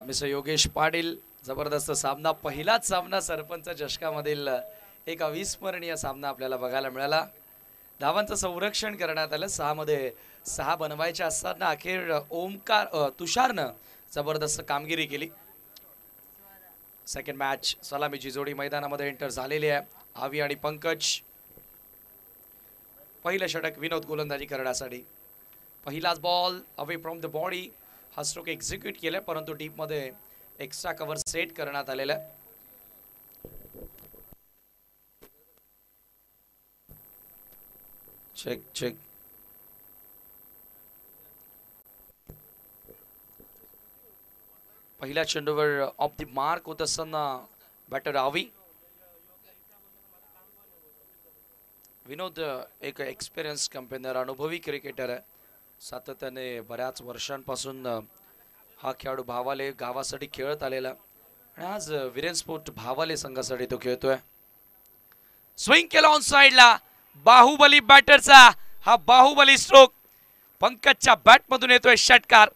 Mister Yogesh Patil जबरदस्त सामना पहिलाच सामना सरपंच चषकामधील एक अविस्मरणीय सामना आपल्याला बघायला मिळाला। धावांचं संरक्षण करण्यात आलं 6 मध्ये 6 बनवायचे असताना अखेर तुषारनं जबरदस्त कामगिरी केली। सेकंड मॅच सलामीची जोडी मैदानामध्ये एंटर झालेली आहे। आवी आणि पंकज पहिलं षटक विनोद गोलंदाजी करण्यासाठी पहिलाच ball away from the body हा स्ट्रोक एक्झिक्यूट केला परंतु डीप मध्ये एक्स्ट्रा कव्हर सेट करण्यात आलेला आहे। चेक चेक पहिल्या चेंडूवर ऑफ द मार्क होत असताना बॅटर आवी। विनोद एक एक्सपिरियन्स कंपेनर अनुभवी क्रिकेटर आहे। सातत्याने बऱ्याच वर्षांपासून हा खेळाडू भावाले गावासाठी खेळत आलेला आणि आज वीरेन स्पोर्ट भावाले संघासाठी तो खेळतोय। स्विंग केला ऑन साइडला बाहुबली बॅटरचा हा बाहुबली स्ट्रोक पंकजच्या बॅट मधून येतोय षटकार।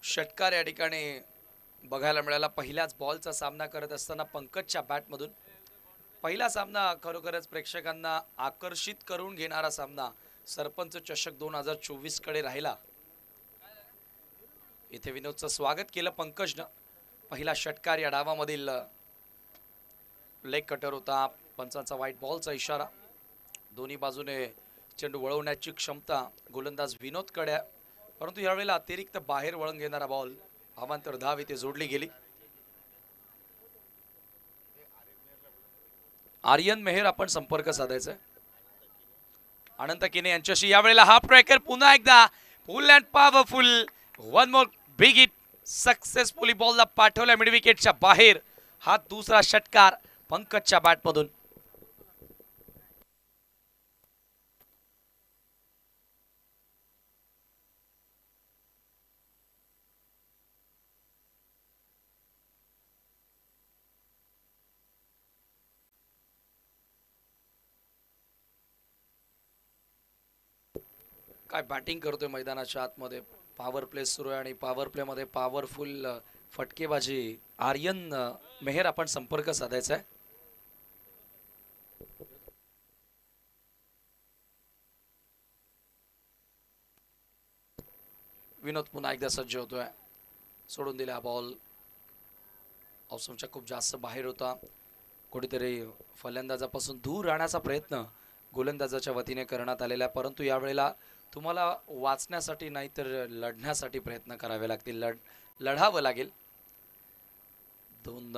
षटकार या ठिकाणी बघायला मिळाला। पहिल्याच बॉलचा सामना करत असताना पंकजच्या बॅट मधून पहिला सामना खरोखरच प्रेक्षकांना आकर्षित करून घेणारा सामना सरपंच चषक 2024 कडे राहिला। इथे विनोदचं स्वागत केलं पंकजनं। पहिला षटकार या डावामधील लेग कटर होता। पंचांचा व्हाईट बॉलचा इशारा। दोन्ही बाजूने चेंडू वळवण्याची क्षमता गोलंदाज विनोदकडे परंतु यावेळेला अतिरिक्त बाहेर वळण घेणारा बॉल अवांतर धाव इथे जोडली गेली। आर्यन मेहर आपण संपर्क साधायचा। अनंत किने यांच्याशी यावेळेला हाफ ट्रॅकर पुन्हा एकदा full and powerful one more big hit successfully बॉलला पाठवला मिड विकेटच्या बाहेर। हा दुसरा षटकार पंकजच्या बॅट मधून। काय बॅटिंग करतोय मैदानाच्या आतमध्ये। पॉवर प्ले सुरू आहे आणि पॉवर प्ले मध्ये पॉवरफुल फटकेबाजी आर्यन मेहर आपण संपर्क साधायचा आहे। विनोद पुन्हा एकदा सज्ज होतोय। सोडून दिला बॉल ऑफस्टंपच्या खूप जास्त बाहेर होता। कुठेतरी फलंदाजापासून दूर राहण्याचा प्रयत्न गोलंदाजाच्या वतीने करण्यात आलेला आहे परंतु यावेळेला तुम्हाला वाचण्यासाठी नाही तर लढण्यासाठी प्रयत्न करावे लागतील। लढावं लागेल। 2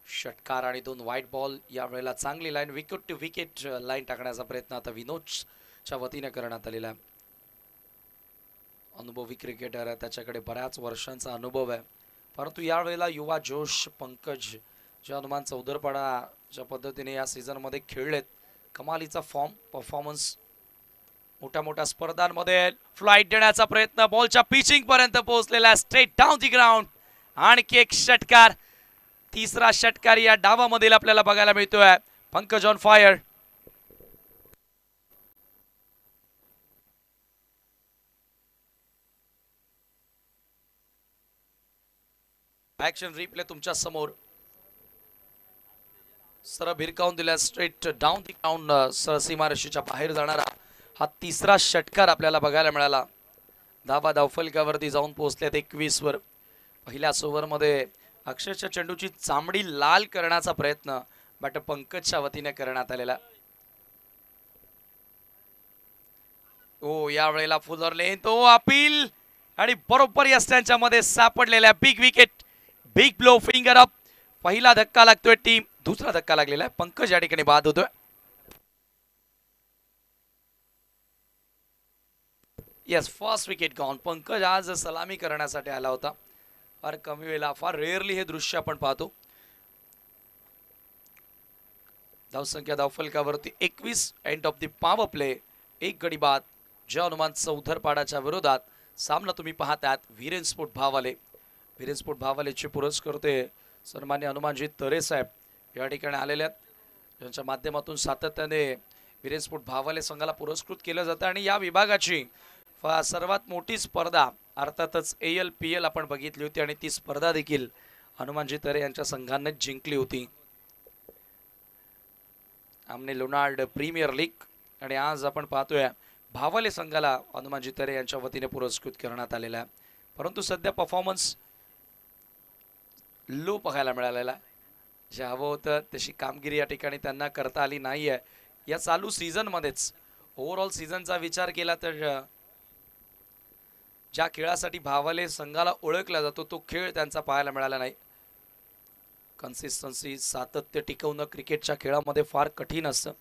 षटकार आणि 2 व्हाईट बॉल यावेळेला चांगली line wicket to wicket line टाकण्याचा प्रयत्न आता विनोदच्या वतीने करण्यात आलेला आहे। अनुभवी क्रिकेटर आहे त्याच्याकडे बऱ्याच वर्षांचा अनुभव आहे परंतु यावेळेला युवा जोश पंकज जे हनुमान चौधरपाडा पद्धतीने या सीझन मध्ये खेळलेत कमालीचा परफॉर्मन्स मोठ्या मोठ्या स्पर्धांमध्ये फ्लाइट देण्याचा प्रयत्न बॉलच्या पिचिंग पर्यंत पोहोचलेला स्ट्रेट डाऊन दी ग्राउंड। आणखी एक षटकार तिसरा षटकार या डावामधील आपल्याला बघायला मिळतोय। Pankaj on fire. Action replay तुमच्या समोर सरळ भिरकावून दिला स्ट्रेट डाऊन दी ग्राउंड सरळ सीमारेषेच्या बाहेर जाणारा हा तिसरा षटकार आपल्याला बघायला मिळाला। धावा धावफलकावरती जाऊन पोहोचल्यात 21 वर। पहिल्याच ओव्हरमध्ये अक्षरशः चेंडूची चामडी लाल करण्याचा प्रयत्न बॅटर पंकजच्या वतीने करण्यात आलेला। ओ यावेळेला फुलरले तो अपील आणि बरोबर या स्टँडच्या मध्ये सापडलेल्या big wicket big blow finger up. पहिला धक्का लागतोय टीम दुसरा धक्का लागलेला आहे पंकज या ठिकाणी बाद होतोय। Yes first wicket gone. Pankaj आज सलामी करण्यासाठी आला होता। फार कमी वेळेला फार रेअरली हे दृश्य आपण पाहतो। धावसंख्या धावफलकावरती 21 end of the power play एक गडी बाद जय हनुमान चौधरपाडाच्या विरोधात सामना तुम्ही पाहतात वीरेन स्पोर्ट भावाले वीरेस्पोर्ट भावालेचे पुरस्कर्ते सन्मान्य हनुमानजी तरे साहेब या ठिकाणी आलेले आहेत, ज्यांच्या माध्यमातून सातत्याने वीरेस्पोर्ट भावाले संघाला पुरस्कृत केलं जातं. आणि या विभागाची सर्वात मोठी स्पर्धा अर्थातच ALPL आपण बघितली होती आणि ती स्पर्धा देखील हनुमानजी तरे यांच्या संघाने जिंकली होती. आमने लोनार्ड प्रीमियर लीग. आणि आज आपण पाहतोय भावाले संघाला हनुमानजी तरे यांच्या वतीने पुरस्कृत करण्यात आलेला आहे. परंतु सध्या परफॉर्मन्स लो पाहायला मिळालेला, जे हवं होतं तशी कामगिरी या ठिकाणी त्यांना करता आली नाही आहे. या चालू सीझनमध्येच ओव्हरऑल सीझनचा विचार केला तर ज्या खेळासाठी भावाले संघाला ओळखला जातो तो खेळ त्यांचा पाहायला मिळाला नाही. कन्सिस्टन्सी, सातत्य टिकवणं क्रिकेटच्या खेळामध्ये फार कठीण असतं.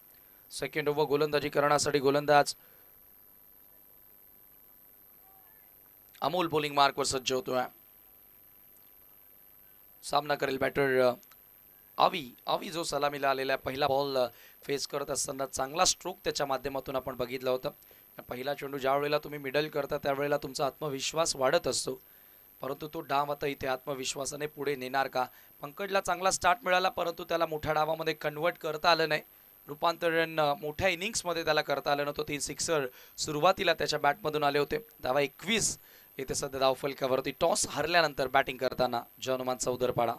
सेकंड ओव्हर गोलंदाजी करण्यासाठी गोलंदाज अमोल बॉलिंग मार्कवर सज्ज होतोय. सामना करेल बॅटर आवी जो सलामीला आलेला पहिला बॉल फेस करत असताना चांगला स्ट्रोक त्याच्या माध्यमातून आपण बघितलं होतं. पहिला चेंडू ज्या वेळेला तुम्ही मिडल करता त्यावेळेला तुमचा आत्मविश्वास वाढत असतो, परंतु तो डाव आता इथे आत्मविश्वासाने पुढे नेणार का? पंकजला चांगला स्टार्ट मिळाला, परंतु त्याला मोठ्या डावामध्ये कन्वर्ट करता आलं नाही. रूपांतरण मोठ्या इनिंग्समध्ये त्याला करता आलं नव्हतं. 3 सिक्सर सुरुवातीला त्याच्या बॅटमधून आले होते. धावा 21 इथे सध्या धावफलकावरती. टॉस हरल्यानंतर बॅटिंग करताना हनुमान चौधरपाडा.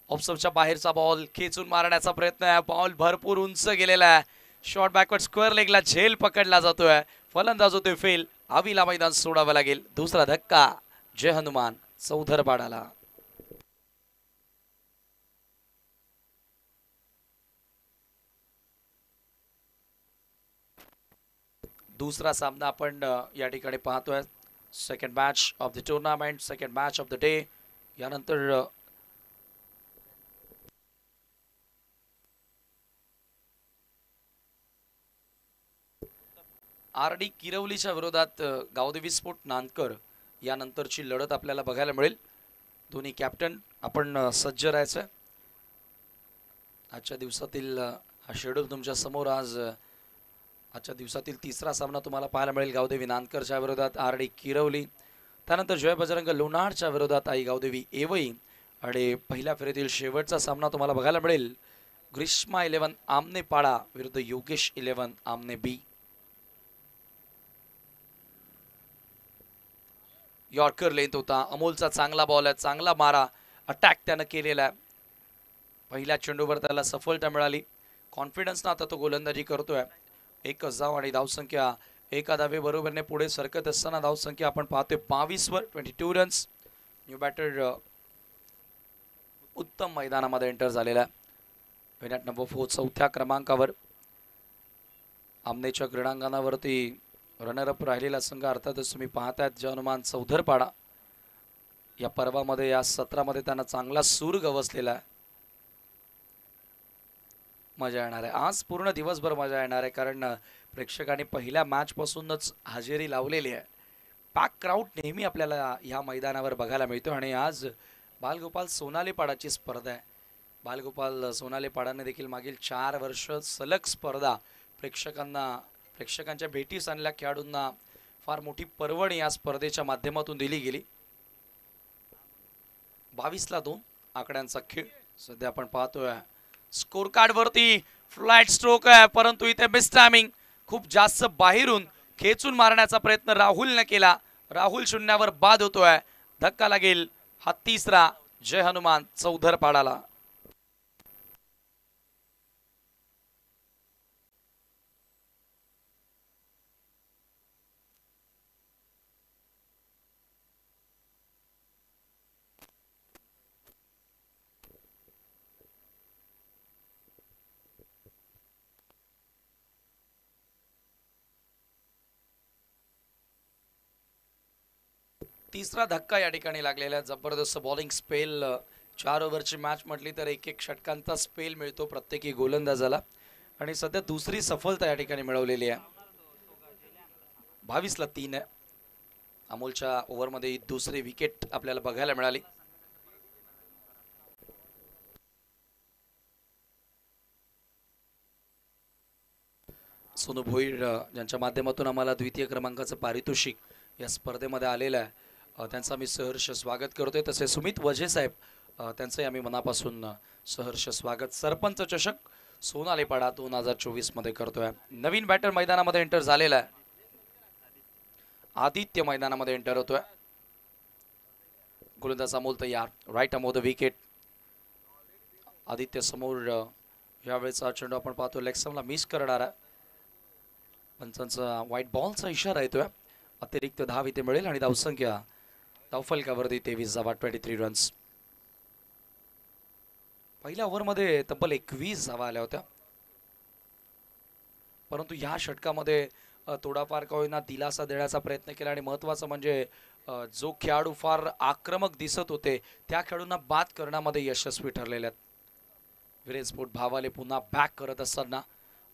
ऑप्शनच्या बाहेरचा बॉल खेचून मारण्याचा प्रयत्न आहे. बॉल भरपूर उंच गेलेला आहे. शॉर्ट बॅकवर्ड स्क्वेअर लेगला झेल पकडला जातोय. फलंदाज होतोय फेल. आवीला मैदान सोडावं लागेल. दुसरा धक्का जय हनुमान चौधरपाडाला. दुसरा सामना आपण या ठिकाणी पाहतोय. Second match of the tournament, second match of the day. यानंतर RD किरवलीच्या विरोधात गावदेवी स्पोर्ट नांदकर यानंतरची लढत आपल्याला बघायला मिळेल. दोन्ही कॅप्टन आपण सज्ज राहायचं. आजच्या दिवसातील हा शेड्यूल तुमच्या समोर. आजच्या दिवसातील तिसरा सामना तुम्हाला पाहायला मिळेल गावदेवी नांदकरच्या विरोधात RD किरवली. त्यानंतर जय बजरंग लोणारच्या विरोधात आई गावदेवी एवई. आणि पहिल्या फेरीतील शेवटचा सामना तुम्हाला बघायला मिळेल ग्रीष्मा 11 आमने पाडा विरुद्ध योगेश 11 आमने बी. यॉर्कर लेंथ होता. अमोलचा चांगला बॉल आहे, चांगला मारा अटॅक त्यानं केलेला आहे. पहिल्या चेंडूवर त्याला सफलता मिळाली. कॉन्फिडन्सनं आता तो गोलंदाजी करतोय. 1 धाव आणि धावसंख्या एका धावे बरोबरने पुढे सरकत असताना धावसंख्या आपण पाहतोय 22 वर 22 रन्स. न्यू बॅटर उत्तम मैदानामध्ये एंटर झालेला आहे. विनॅट नंबर 4 चौथ्या क्रमांकावर. आमनेच्या क्रीडांगणावरती रनरअप राहिलेला संघ अर्थातच तुम्ही पाहतायत जय हनुमान चौधरपाडा. या पर्वामध्ये या सत्रामध्ये त्यांना चांगला सूर गवसलेला आहे. मजा येणार आहे आज, पूर्ण दिवसभर मजा येणार आहे, कारण प्रेक्षकांनी पहिल्या मॅच पासूनच हजेरी लावलेली आहे. पॅक क्राऊड नेहमी आपल्याला या मैदानावर बघायला मिळतो. आणि आज बालगोपाल सोनालीपाडाची स्पर्धा आहे. बालगोपाल सोनालीपाडाने देखील मागील 4 वर्ष सलग स्पर्धा प्रेक्षकांच्या भेटीस आणल्या. खेळाडूंना फार मोठी पर्वणी या स्पर्धेच्या माध्यमातून दिली गेली. 22-2 आकड्यांचा खेळ सध्या आपण पाहतोय. स्कोर कार्ड वरती फ्लॅट स्ट्रोक आहे, परंतु इथे मिस टायमिंग. खूप जास्त बाहेरून खेचून मारण्याचा प्रयत्न राहुलने केला. राहुल शून्यावर बाद होतोय. धक्का लागेल. हा तिसरा जय हनुमान चौधरपाडाला. तिसरा धक्का या ठिकाणी लागलेला. जबरदस्त बॉलिंग स्पेल. 4 ओव्हरची मॅच म्हटली तर 1-1 षटकांचा स्पेल मिळतो प्रत्येकी गोलंदाजाला. आणि सध्या दुसरी सफलता या ठिकाणी मिळवलेली आहे. 22-3 आहे. अमोलच्या ओव्हरमध्ये दुसरी विकेट आपल्याला बघायला मिळाली. सोनू भोईर ज्यांच्या माध्यमातून आम्हाला द्वितीय क्रमांकाचं पारितोषिक या स्पर्धेमध्ये आलेलं आहे. त्यांचा मी सहर्ष स्वागत करतोय. तसे सुमित वझे साहेब त्यांचंही आम्ही मनापासून सहर्ष स्वागत. सरपंच चषक सोनालीपाडा 2024 मध्ये करतोय. नवीन बॅटर मैदानामध्ये एंटर झालेला आहे. आदित्य मैदानामध्ये एंटर होतोय. गोलंदाज अमोल तयार. Right Amol the wicket. Aditya समोर यावेळेचा चेंडू आपण पाहतो लेगस्टम्पला मिस करणारा. पंचांचा व्हाईट बॉलचा इशारा येतोय. अतिरिक्त धाव इथे मिळेल आणि धावसंख्या धावफलकावरती 23 धावा 23 रन्स. पहिल्या ओव्हरमध्ये तब्बल 21 धावा आल्या होत्या, परंतु या षटकामध्ये थोडाफार का होईना दिलासा देण्याचा प्रयत्न केला आणि महत्त्वाचं म्हणजे जो खेळाडू फार आक्रमक दिसत होते त्या खेळाडूंना बाद करण्यामध्ये यशस्वी ठरलेले आहेत. विरेन स्पोर्ट भावाले पुन्हा बॅक करत असताना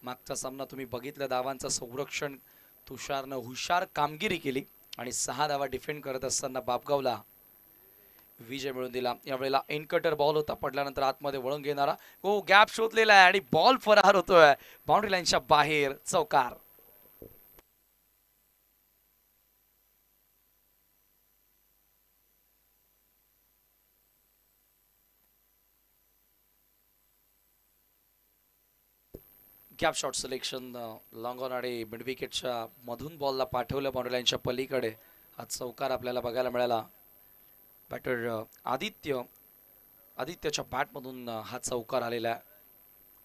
मागचा सामना तुम्ही बघितलं. धावांचं संरक्षण तुषारनं हुशार कामगिरी केली आणि 6 धावा डिफेंड करत असताना बापगावला विजय मिळवून दिला. यावेळेला एनकटर बॉल होता, पडल्यानंतर आतमध्ये वळून घेणारा गॅप शोधलेला आहे आणि बॉल फरार होतोय बाउंड्री लाईनच्या बाहेर. चौकार. Gap shot selection long on आणि मिड विकेटच्या मधून बॉलला पाठवलं बाउंड्री लाईनच्या पलीकडे. हा चौकार आपल्याला बघायला मिळाला. बॅटर आदित्यच्या बॅटमधून हा चौकार आलेला आहे.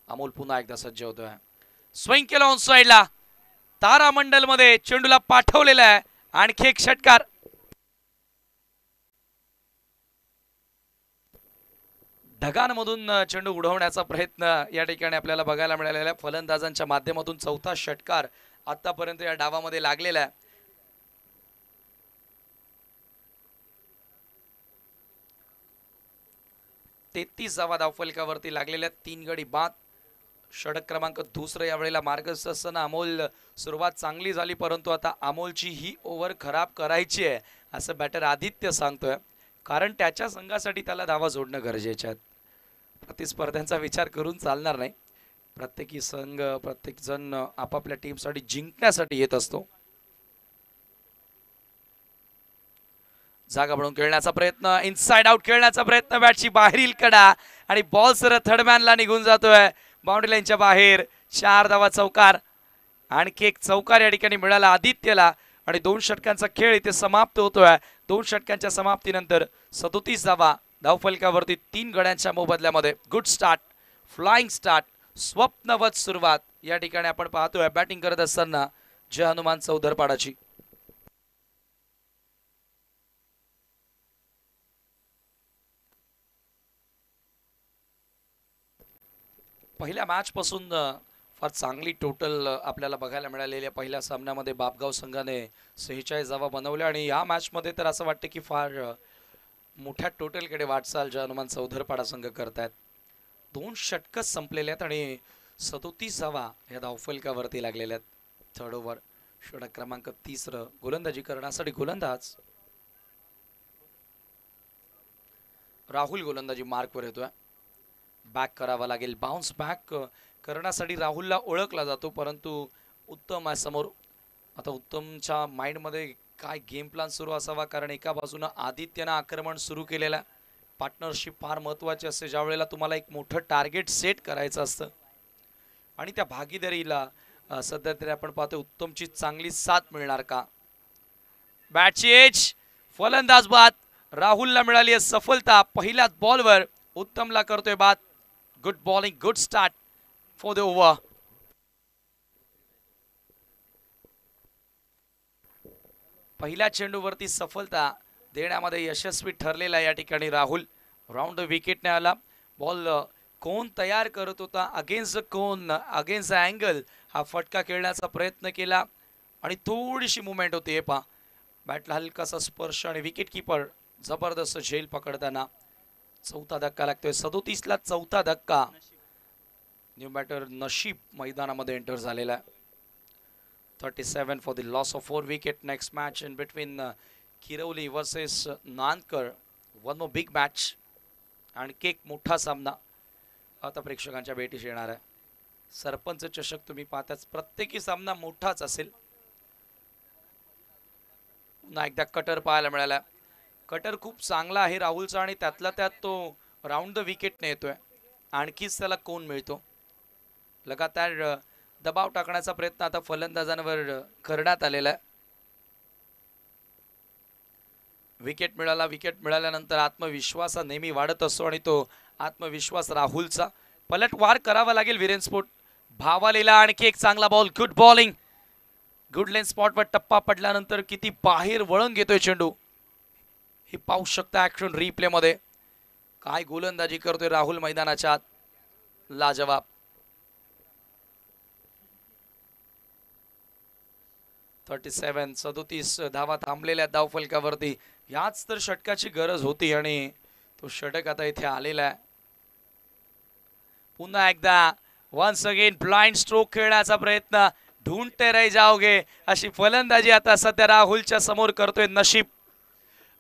अमोल पुन्हा एकदा सज्ज होतोय. स्विंग केला ऑन साइडला. तारामंडल मध्ये चेंडूला पाठवलेला आहे. आणखी एक षटकार. ढगांमधून चेंडू उडवण्याचा प्रयत्न या ठिकाणी आपल्याला बघायला मिळालेला आहे. फलंदाजांच्या माध्यमातून चौथा षटकार आतापर्यंत या डावामध्ये लागलेला आहे. तेहतीस धावा धावफलकावरती लागलेल्या 3 गडी बाद. षटक क्रमांक दुसरं यावेळेला मार्गस्थ असताना अमोल सुरुवात चांगली झाली, परंतु आता अमोलची ही ओव्हर खराब करायची आहे असं बॅटर आदित्य सांगतोय, कारण त्याच्या संघासाठी त्याला धावा जोडणं गरजेचे आहेत. प्रतिस्पर्ध्यांचा विचार करून चालणार नाही. प्रत्येकी संघ प्रत्येक जण आपापल्या टीमसाठी जिंकण्यासाठी येत असतो. जागा बनवून खेळण्याचा प्रयत्न, इनसाइड आउट खेळण्याचा प्रयत्न, बॅटची बाहेरील कडा आणि बॉल सरळ थर्डमॅनला निघून जातोय बाउंड्री लाईनच्या बाहेर. 4 धावा चौकार. आणखी एक चौकार या ठिकाणी मिळाला आदित्यला आणि 2 षटकांचा खेळ इथे समाप्त होतोय. 2 षटकांच्या समाप्तीनंतर 37 धावा धावफलकावरती 3 गड्यांच्या मोबदल्यामध्ये. गुड स्टार्ट, फ्लाइंग स्टार्ट, स्वप्नवत सुरुवात या ठिकाणी आपण पाहतोय बॅटिंग करत असताना जय हनुमान चौधरपाडाची. पहिल्या मॅच पासून फार चांगली टोटल आपल्याला बघायला मिळालेल्या. पहिल्या सामन्यामध्ये बापगाव संघाने 46 धावा बनवल्या आणि या मॅच मध्ये तर असं वाटतं की फार मोठ्या टोटलकडे वाटचाल जय हनुमान चौधरपाडा संघ करतायत. 2 षटक संपलेले आहेत आणि 37 धावा या धावफलकावरती लागलेल्या आहेत. थर्ड ओव्हर षटक क्रमांक 3 गोलंदाजी करण्यासाठी गोलंदाज राहुल गोलंदाजी मार्कवर येतोय. बॅक करावा लागेल. बाउन्स बॅक करण्यासाठी राहुलला ओळखला जातो, परंतु उत्तम आहे समोर. आता उत्तमच्या माइंडमध्ये काय गेम प्लॅन सुरू असावा, कारण एका बाजूनं आदित्यनं आक्रमण सुरू केलेलं. पार्टनरशिप फार महत्त्वाची असते ज्या वेळेला तुम्हाला एक मोठं टार्गेट सेट करायचं असतं आणि त्या भागीदारीला सध्या तरी आपण पाहतो उत्तमची चांगली साथ मिळणार का. बॅटची एज, फलंदाज बाद. राहुलला मिळाली आहे सफलता. पहिल्याच बॉलवर उत्तमला करतोय बाद. Good bowling, good start for the over. पहिल्या चेंडूवरती सफलता देण्यामध्ये यशस्वी ठरलेला या ठिकाणी राहुल. राऊंड विकेटने आला. बॉल कोण तयार करत होता, अगेन्स्ट कोण, अगेन्स्ट अँगल हा फटका खेळण्याचा प्रयत्न केला आणि थोडीशी मुवमेंट होती. हे पहा, बॅटला हलकासा स्पर्श आणि विकेट किपर जबरदस्त झेल पकडताना. चौथा धक्का लागतोय. 37 ला चौथा धक्का. न्यू बॅटर नशीब मैदानामध्ये एंटर झालेला आहे. 37 for the loss of 4 wicket. Next match in between Kirwali versus Nankar. One more big match. आणखी एक मोठा सामना आता प्रेक्षकांच्या भेटीस येणार आहे. सरपंच चषक तुम्ही पाहताच, प्रत्येकी सामना मोठाच असेल. पुन्हा एकदा कटर पाहायला मिळाला. कटर खूप चांगला आहे राहुलचा आणि त्यातला त्यात तो राऊंड द विकेटने येतोय. आणखीच त्याला कोण मिळतो. लगातार दबाव टाकण्याचा प्रयत्न आता फलंदाजांवर करण्यात आलेला आहे. विकेट मिळाला. विकेट मिळाल्यानंतर आत्मविश्वास नेहमी वाढत असतो आणि तो आत्मविश्वास राहुलचा. पलटवार करावा लागेल विरेन भावालेला. आणखी एक चांगला बॉल. Good bowling. गुड लेन स्पॉटवर टप्पा पडल्यानंतर किती बाहेर वळण घेतोय चेंडू हे पाहू शकता ऍक्शन रिप्ले मध्ये. काय गोलंदाजी करतोय राहुल मैदानाच्या आत. लाजवाब. .37 37 धावा थांबलेल्या धावफलकावरती. याच तर षटकाची गरज होती आणि तो षटक आता इथे आलेला आहे. पुन्हा एकदा वन्स अगेन ब्लाइंड स्ट्रोक खेळण्याचा प्रयत्न. ढूंढते रह जाओगे अशी फलंदाजी आता सध्या राहुलच्या समोर करतोय.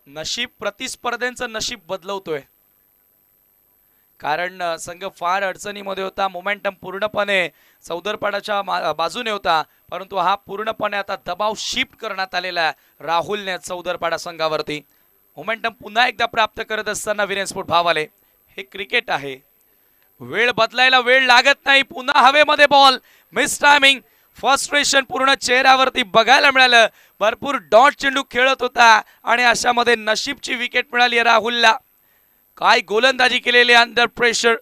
नशीब प्रतिस्पर्ध्यांचं नशीब बदलवतोय. कारण संघ फार अडचणीमध्ये होता. मोमेंटम पूर्णपणे चौदरपाडाच्या बाजूने होता. परंतु हा पूर्णपणे आता दबाव शिफ्ट करण्यात आलेला आहे राहुलने चौदरपाडा संघावरती. मोमेंटम पुन्हा एकदा प्राप्त करत असताना विरेन भावाले. हे क्रिकेट आहे. वेळ बदलायला वेळ लागत नाही. पुन्हा हवेमध्ये बॉल. Miss timing. फ्रस्ट्रेशन पूर्ण चेहऱ्यावरती बघायला मिळालं. भरपूर डॉट चेंडू खेळत होता आणि अशामध्ये नशीबची विकेट मिळाली राहुलला. काय गोलंदाजी केलेली अंडर प्रेशर.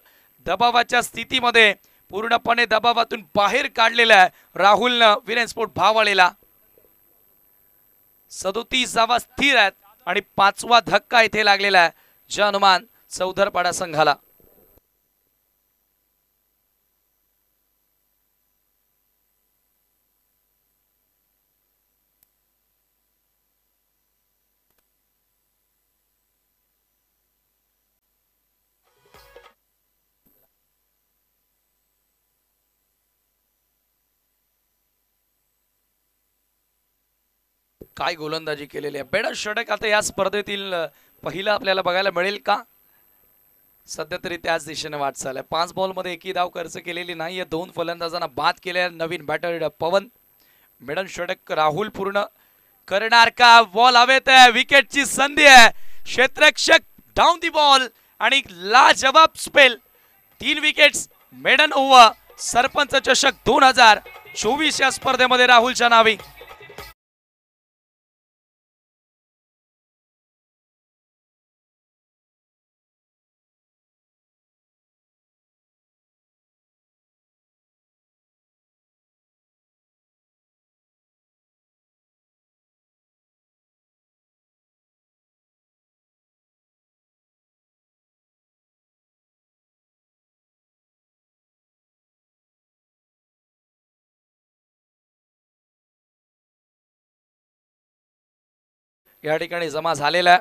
दबावाच्या स्थितीमध्ये पूर्णपणे दबावातून बाहेर काढलेला आहे राहुलनं विरेन भावालेला. 37 धावा स्थिर आहेत आणि 5वा धक्का इथे लागलेला आहे जनमान चौदरपाडा संघाला. काय गोलंदाजी केलेली आहे. बेडर षटक आता या स्पर्धेतील पहिलं आपल्याला बघायला मिळेल का. सध्या तरी त्याच दिशेने वाटचाल आहे. 5 बॉलमध्ये एकही धाव खर्च केलेली नाहीये. 2 फलंदाजांना बाद केले. नवीन बॅटर पवन. बेडन षटक राहुल पूर्ण करणार का. बॉल हवेत आहे. विकेटची संधी आहे. क्षेत्ररक्षक डाऊन दी बॉल आणि लाजवाब spell. 3 wickets. Maiden over. Sarpanch Chashak 2024 या स्पर्धेमध्ये राहुलच्या नावी. या ठिकाणी जमा झालेला.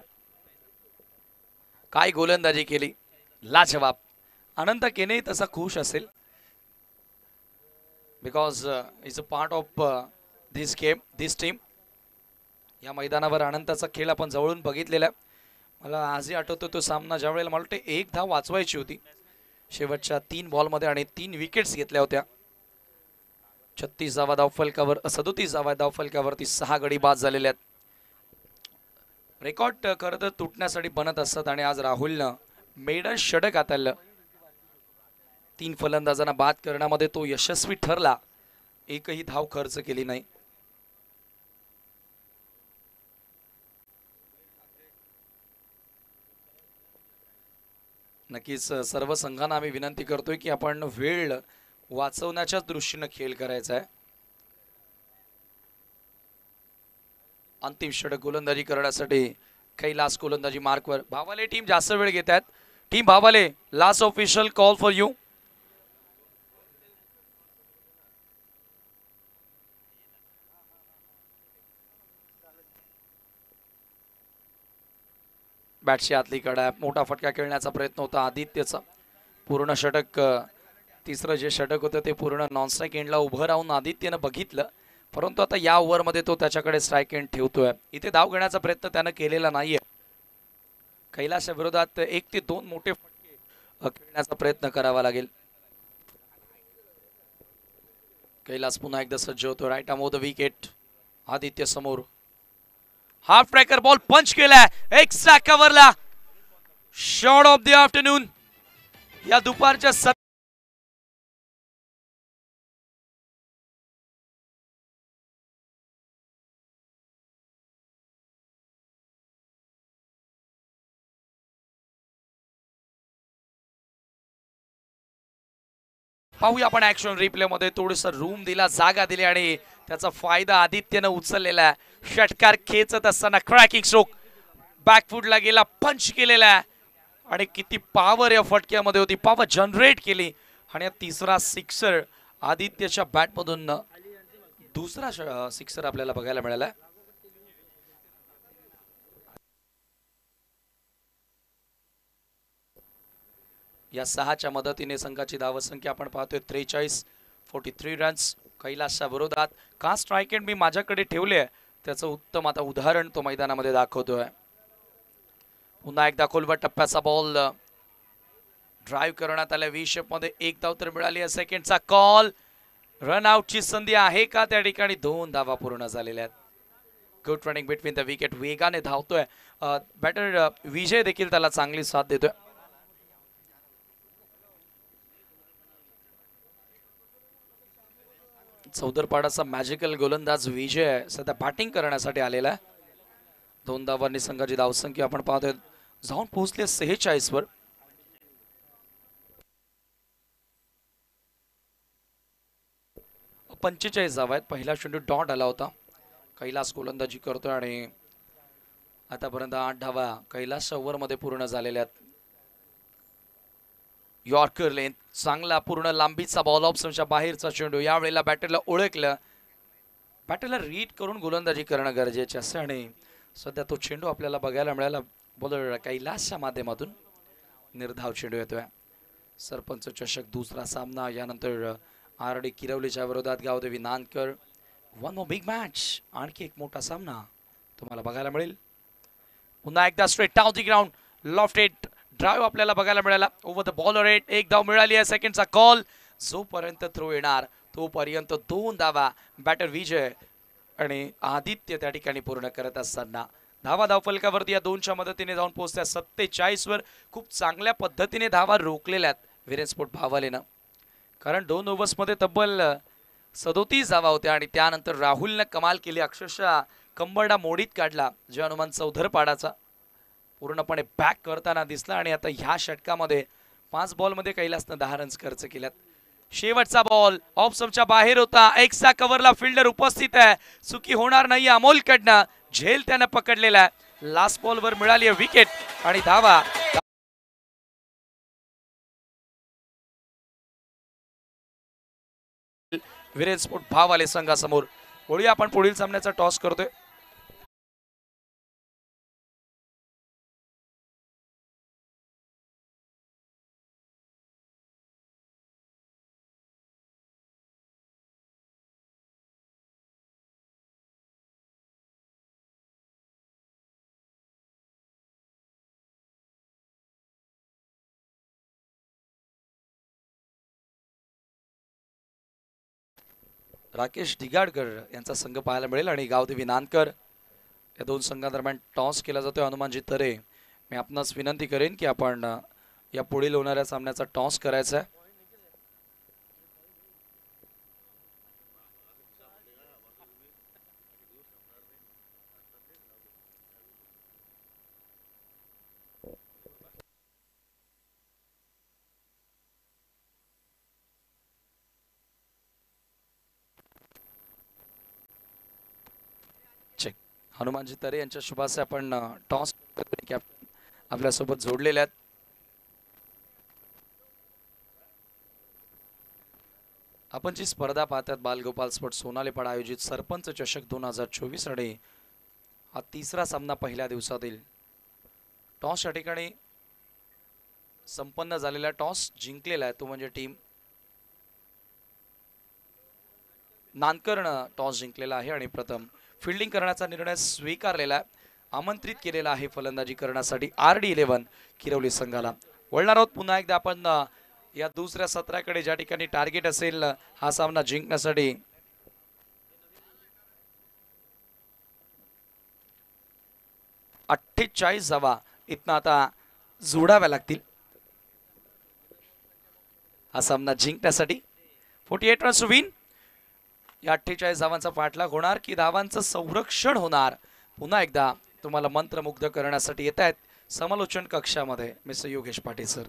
काय गोलंदाजी केली. लाजवाब. अनंत केने तसा खुश असेल. Because is a part of this game this team. या मैदानावर अनंताचा खेळ आपण जवळून बघितलेला. मला आजही आठवतो तो सामना ज्या वेळेला मला वाटते 1 धाव वाचवायची होती शेवटच्या 3 बॉलमध्ये आणि 3 विकेट्स घेतल्या होत्या. 36 धावा धावफलकावर 37 धावा धावफलकावरती 6 गडी बाद झालेले आहेत. रेकॉर्ड खरं तर तुटण्यासाठी बनत असतात आणि आज राहुलनं मेडन षटक हाताळलं. 3 फलंदाजांना बाद करण्यामध्ये तो यशस्वी ठरला. एकही धाव खर्च केली नाही. नक्कीच सर्व संघांना आम्ही विनंती करतोय की आपण वेळ वाचवण्याच्या दृष्टीने खेळ करायचा आहे. अंतिम षटक गोलंदाजी करण्यासाठी कैलास गोलंदाजी मार्कवर. भावाले टीम जास्त वेळ घेत आहेत. टीम भावाले last official call for you. बॅटची आतली कडा. मोठा फटका खेळण्याचा प्रयत्न होता आदित्यचा. पूर्ण षटक तिसरं जे षटक होतं ते पूर्ण नॉनस्ट्राईक एंडला उभं राहून आदित्यनं बघितलं. परंतु आता या ओव्हरमध्ये तो त्याच्याकडे स्ट्राईक एंड ठेवतोय. इथे धाव घेण्याचा प्रयत्न त्यानं केलेला नाहीये. कैलासच्या विरोधात 1 ते 2 मोठे फटके खेळण्याचा प्रयत्न करावा लागेल. कैलास पुन्हा एकदा सज्ज होतो. Right arm off the wicket. Aditya समोर. हाफ ट्रॅकर बॉल पंच केलाय एक्स्ट्रा कव्हरला. शॉट ऑफ द आफ्टरनून या दुपारच्या पाहूया आपण ऍक्शन रिप्ले मध्ये. थोडस रूम दिला, जागा दिली आणि त्याचा फायदा आदित्यनं उचललेला आहे. षटकार खेचत असताना क्रॅकिंग स्ट्रोक बॅकफुटला गेला, पंच केलेला आहे आणि किती पॉवर या फटक्यामध्ये होती, पॉवर जनरेट केली. आणि तिसरा सिक्सर आदित्यच्या बॅटमधून दुसरा सिक्सर आपल्याला बघायला मिळाला. या 6च्या मदतीने संघाची धावसंख्या आपण पाहतोय 43 रन्स. कैलासच्या विरोधात का स्ट्राईक एंड मी माझ्याकडे ठेवले त्याचं उत्तम आता उदाहरण तो मैदानामध्ये दाखवतोय. पुन्हा एकदा खोलवर टप्प्याचा बॉल ड्राईव्ह करण्यात आल्या. 20 शेप मध्ये एक धाव तर मिळाली आहे. सेकंडचा कॉल, रन आउटची संधी आहे का त्या ठिकाणी. 2 धावा पूर्ण झालेल्या आहेत. Good running between the wicket, वेगाने धावतोय बॅटर विजय देखील त्याला चांगली साथ देतोय. चौदरपाडाचा मॅजिकल गोलंदाज विजय सध्या बॅटिंग करण्यासाठी आलेला आहे. 2 धावांनी संघाची धावसंख्या आपण पाहतोय जाऊन पोहोचले 46 वर. अ 45 धावा आहेत. पहिला चेंडू डॉट आला होता. कैलास गोलंदाजी करतोय आणि आतापर्यंत 8 धावा कैलासच्या ओव्हरमध्ये पूर्ण झालेल्या आहेत. यॉर्कर लेन चांगला पूर्ण लांबीचा बॉल ऑप्शनच्या बाहेरचा चेंडू. यावेळेला बॅटरला ओळखलं, बॅटरला रीड करून गोलंदाजी करणं गरजेचे असते आणि सध्या तो चेंडू आपल्याला बघायला मिळाला बॉलर कैलासच्या माध्यमातून. निर्धाव चेंडू येतोय. सरपंच चषक दुसरा सामना, यानंतर आरडी किरवलीच्या विरोधात Gavdevi Nankar. One more big match, आणखी एक मोठा सामना तुम्हाला बघायला मिळेल. पुन्हा एकदा straight down the ground, lofted drive आपल्याला बघायला मिळाला. ओव्हर द बॉलर रेट, एक धाव मिळाली आहे. सेकंडचा कॉल, जोपर्यंत थ्रो येणार तोपर्यंत 2 धावा बॅटर विजय आणि आदित्य त्या ठिकाणी पूर्ण करत असताना धावा धावफलकावरती या 2च्या मदतीने जाऊन पोहोचत्या 47 वर. खूप चांगल्या पद्धतीने धावा रोखलेल्या आहेत वीरेन स्पोर्ट भावालेनं, कारण 2 ओव्हर्समध्ये तब्बल 37 धावा होत्या आणि त्यानंतर राहुलनं कमाल केली. अक्षरशः कंबरडा मोडीत काढला जे हनुमान चौधरपाडाचा, पूर्णपणे बॅक करताना दिसला. आणि आता ह्या षटकामध्ये 5 बॉलमध्ये कैलासनं 10 रन्स खर्च केल्यात. शेवटचा बॉल ऑफ स्टंपच्या बाहेर होता. एक्स्ट्रा कव्हरला फिल्डर उपस्थित आहे, चुकी होणार नाही. अमोलकडनं झेल त्यानं पकडलेला आहे. लास्ट बॉलवर मिळाली आहे विकेट आणि धावा वीरेन स्पोर्ट भावाले संघासमोर. वळूया आपण पुढील सामन्याचा टॉस करतोय. राकेश दिगाडकर यांचा संघ पाहायला मिळेल आणि गावदेवी नानकर या 2 संघांदरम्यान टॉस केला जातोय. हनुमानजी तरे, मी आपणास विनंती करेन की आपण या पुढील होणाऱ्या सामन्याचा टॉस करायचा आहे. हनुमानजी तरे यांच्या शुभासे आपण टॉस कॅप्टन आपल्यासोबत जोडलेले आहेत. आपण जी स्पर्धा पाहतात बालगोपाल स्पोर्ट्स सोनालीपाडा आयोजित सरपंच चषक 2024 आणि हा 3रा सामना पहिल्या दिवसातील टॉस या ठिकाणी संपन्न झालेला. टॉस जिंकलेला आहे तो म्हणजे टीम नानकरनं टॉस जिंकलेला आहे आणि प्रथम फिल्डिंग करण्याचा निर्णय स्वीकारलेला आहे. आमंत्रित केलेला आहे फलंदाजी करण्यासाठी RD11 किरवली संघाला. वळणार आहोत पुन्हा एकदा आपण या दुसऱ्या सत्राकडे, ज्या ठिकाणी टार्गेट असेल हा सामना जिंकण्यासाठी. 48 धावा इथनं आता जोडाव्या लागतील हा सामना जिंकण्यासाठी. 48 रन्स टू विन. या 48 धावांचा पाठलाग होणार की धावांचं संरक्षण होणार, पुन्हा एकदा तुम्हाला मंत्रमुग्ध करण्यासाठी येत आहेत समालोचन कक्षामध्ये मिस्टर योगेश पाटील सर.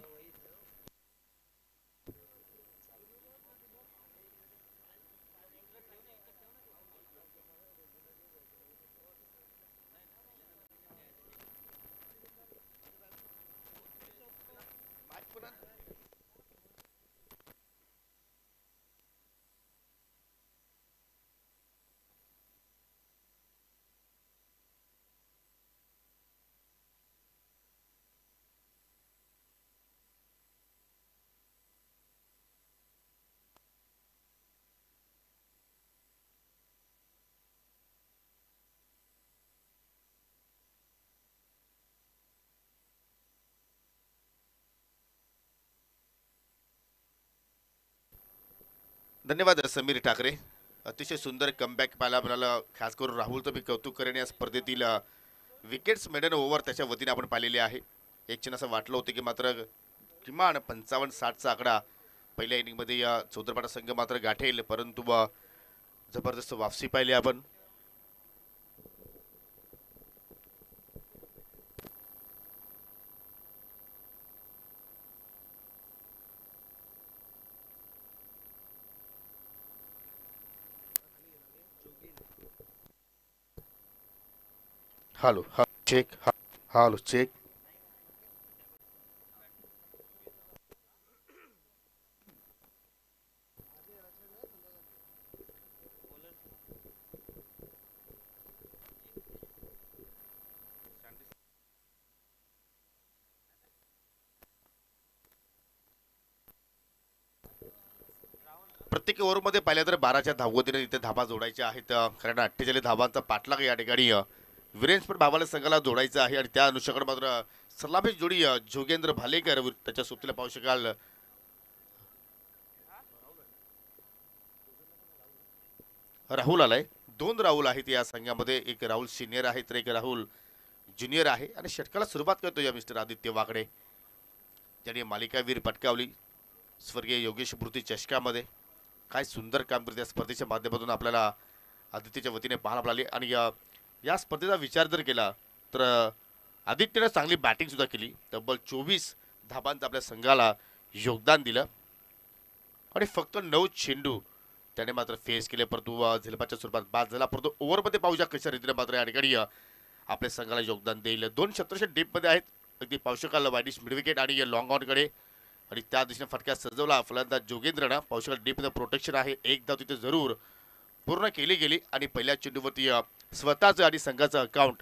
धन्यवाद समीर ठाकरे. अतिशय सुंदर कमबॅक पाहायला मिळालं. खास करून राहुलचं मी कौतुक करेन. या स्पर्धेतील विकेट्स मेडन ओव्हर त्याच्या वतीने आपण पाहिलेले आहे. एक क्षण असं वाटलं होतं की मात्र किमान 55-60चा आकडा पहिल्या इनिंगमध्ये या चौदरपाडा संघ मात्र गाठेल, परंतु जबरदस्त वापसी पाहिली आपण. Hello check. Hello check. प्रत्येक ओव्हरमध्ये पाहिल्या तर 12च्या धावगतीने इथे धाबा जोडायच्या आहेत. कारण 48 धाबांचा पाठलाग या ठिकाणी वीरेंद्र पण भावाला संघाला जोडायचं आहे आणि त्या अनुषंगाने मात्र सलामी जोडी जोगेंद्र भालेकर त्याच्या सोबतीला पाहू शकाल. राहुल आलाय. 2 राहुल आहेत या संघामध्ये. एक राहुल सिनियर आहे तर एक राहुल ज्युनियर आहे आणि षटकाला सुरुवात करतो या मिस्टर आदित्य वाकडे. त्याने मालिकावीर पटकावली स्वर्गीय योगेश भृती चषकामध्ये. काय सुंदर कामगिरी त्या स्पर्धेच्या माध्यमातून आपल्याला आदित्यच्या वतीने पाहायला मिळाली. आणि या स्पर्धेचा विचार जर केला तर आदित्यने चांगली बॅटिंग सुद्धा केली. तब्बल 24 धाबांचं आपल्या संघाला योगदान दिलं आणि फक्त 9 चेंडू त्याने मात्र फेस केले, परंतु झेलपाच्या स्वरूपात बाद झाला. परंतु ओव्हरमध्ये पाहू शकता कशा रीतीने मात्र या ठिकाणी आपल्या संघाला योगदान देईल. 2 क्षेत्ररक्षक डीपमध्ये आहेत. अगदी पाहू शकाल वाईडिश मिड विकेट आणि लॉंग ऑनकडे आणि त्या दिशेने फटका सजवला फलंदाज जोगेंद्रनं. पाहू शकाल डीपमध्ये प्रोटेक्शन आहे. एक धाव तिथे जरूर पूर्ण केली गेली आणि पहिल्या चेंडूवरती स्वतःचं आणि संघाचं अकाउंट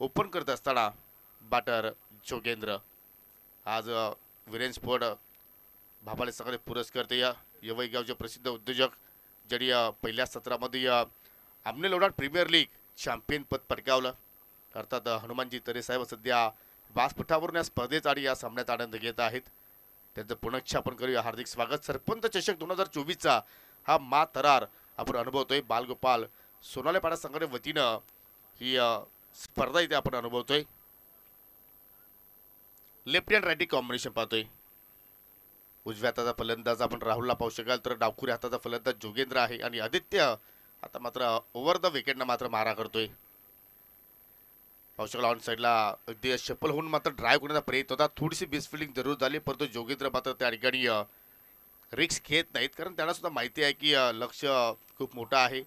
ओपन करत असताना बॅटर जोगेंद्र. आज वीरेंद्र स्पोर्ट भाबाले सगळे पुरस्कार ते यवई गावचे प्रसिद्ध उद्योजक ज्यांनी पहिल्या सत्रामध्ये आमने लोडाट प्रीमियर लीग चॅम्पियन पद पटकावलं. अर्थात हनुमानजी तरे साहेब सध्या व्यासपीठावरून या स्पर्धेचा आणि या सामन्यात आनंद घेत आहेत. त्यांचं पुनश्च आपण करूया हार्दिक स्वागत. सरपंच चषक 2024चा हा मा थरार आपण अनुभवतोय. बालगोपाल सोनालेपाडा संघाच्या वतीनं ही स्पर्धा इथे आपण अनुभवतोय. लेफ्ट हँड राईटी कॉम्बिनेशन पाहतोय. उजव्या हाताचा फलंदाज आपण राहुलला पाहू शकाल तर डावखुऱ्या हाताचा फलंदाज जोगेंद्र आहे आणि आदित्य आता मात्र ओव्हर द विकेटनं मात्र मारा करतोय. पाहू शकाल ऑन साईडला अगदी शफल होऊन मात्र ड्राईव्ह करण्याचा प्रयत्न होता. थोडीशी बेस फिल्डिंग जरूर झाली, परंतु जोगेंद्र मात्र त्या ठिकाणी रिक्स घेत नाहीत, कारण त्यांना सुद्धा माहिती आहे की लक्ष खूप मोठं आहे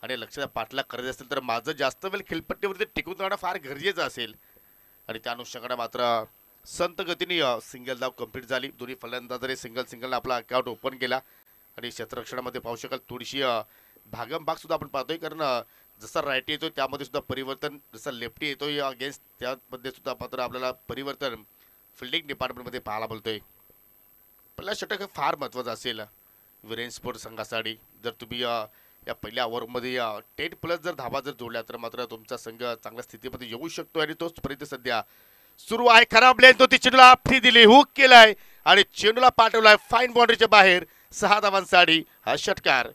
आणि लक्षाचा पाठलाग करायचा असेल तर माझं जास्त वेळ खेळपट्टीवरती टिकून राहणं फार गरजेचं असेल. आणि त्या अनुषंगाने मात्र संत गतीने सिंगल धाव कंप्लीट झाली. दोन्ही फलंदाजाने सिंगलने आपला अकाउंट ओपन केला आणि क्षेत्ररक्षणामध्ये पाहू शकाल थोडीशी भागमभाग सुद्धा आपण पाहतोय, कारण जसा राईटी येतोय त्यामध्ये सुद्धा परिवर्तन, जसा लेफ्टी येतोय अगेन्स्ट त्यामध्ये सुद्धा मात्र आपल्याला परिवर्तन फिल्डिंग डिपार्टमेंटमध्ये पाहायला मिळतोय. पहिला षटक हे फार महत्त्वाचं असेल वीरेंद्र स्पोर्ट संघासाठी. जर तुम्ही या पहिल्या ओव्हरमध्ये 10+ जर धावा जर जोडल्या तर मात्र तुमचा संघ चांगल्या स्थितीमध्ये येऊ शकतो आणि तोच पर्यंत सध्या सुरू आहे. खराब लेन तो ती चेंडूला आपटी दिली, हुक केलाय आणि चेंडूला पाठवलाय फाईन बाउंड्रीच्या बाहेर. 6 धावांसाठी हा षटकार.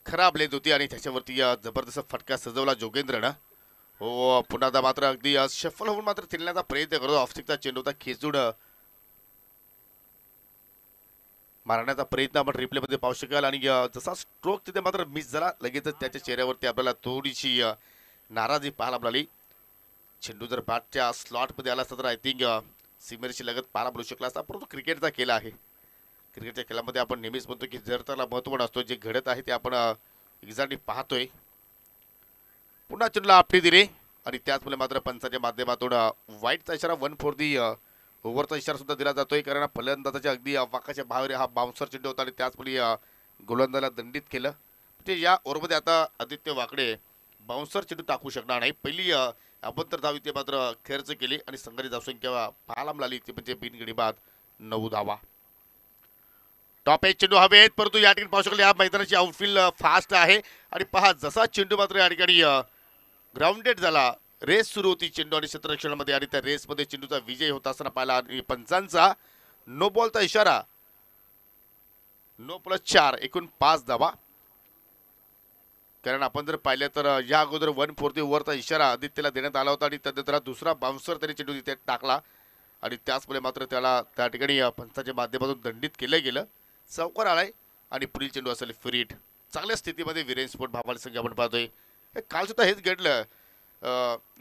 खराब लेंथ होती आणि त्याच्यावरती जबरदस्त फटका सजवला जोगेंद्रनं. हो पुन्हा मात्र अगदी शफल होऊन मात्र खेळण्याचा प्रयत्न करतो. ऑफस्टिकचा चेंडू होता खेचून मारण्याचा प्रयत्न आपण रिप्लेमध्ये पाहू शकाल आणि जसा स्ट्रोक तिथे मात्र मिस झाला लगेचच त्याच्या चेहऱ्यावरती आपल्याला थोडीशी नाराजी पाहायला मिळाली. चेंडू जर बॅटच्या स्लॉटमध्ये आला असता तर आय थिंक सीमेरशी लगत पाहायला मिळू शकला असता. परंतु क्रिकेटचा खेळ आहे. क्रिकेटच्या खेळामध्ये आपण नेहमीच म्हणतो की जर त्याला महत्त्व नसतो जे घडत आहे ते आपण एक्झॅक्टली पाहतोय. पुन्हा चेंडूला आपली दिली आणि त्याचमुळे मात्र पंचाच्या माध्यमातून वाईटचा इशारा 1 फॉर दी ओव्हरचा इशारा सुद्धा दिला जातोय. कारण फलंदाजाच्या अगदी वाकाच्या बाहेर हा बाउन्सर चेंडू होता आणि त्याचमुळे गोलंदाजाला दंडित केलं. म्हणजे या ओव्हरमध्ये आता आदित्य वाकडे बाउन्सर चेंडू टाकू शकणार नाही. पहिली अभ्यंतर धाव इथे मात्र खर्च केली आणि संघाची धावसंख्या पाहायला मिळाली ती म्हणजे बिनगडी बाद 9 धावा. टॉप एज चेंडू हवेत परंतु या ठिकाणी पाहू शकाल या मैदानाची आउटफील्ड फास्ट आहे आणि पहा जसा चेंडू मात्र या ठिकाणी ग्राउंडेड झाला. रेस सुरू होती चेंडू आणि क्षेत्ररक्षणामध्ये आणि त्या रेसमध्ये चेंडूचा विजय होत असताना पाहिला आणि पंचांचा नो बॉलचा इशारा. 9+4 एकूण 5 धावा. कारण आपण जर पाहिलं तर या अगोदर 1 फॉर दी ओव्हरचा इशारा आदित्यला देण्यात आला होता आणि त्यानंतर दुसरा बाउन्सर त्याने चेंडू तिथे टाकला आणि त्याचमुळे मात्र त्याला त्या ठिकाणी पंचाच्या माध्यमातून दंडित केलं गेलं. चौकार आलाय आणि पुढील चेंडू असेल फ्रीट. चांगल्या स्थितीमध्ये विरेन स्पोर्ट भावाला संघ आपण पाहतोय. हे काल सुद्धा हेच घडलं.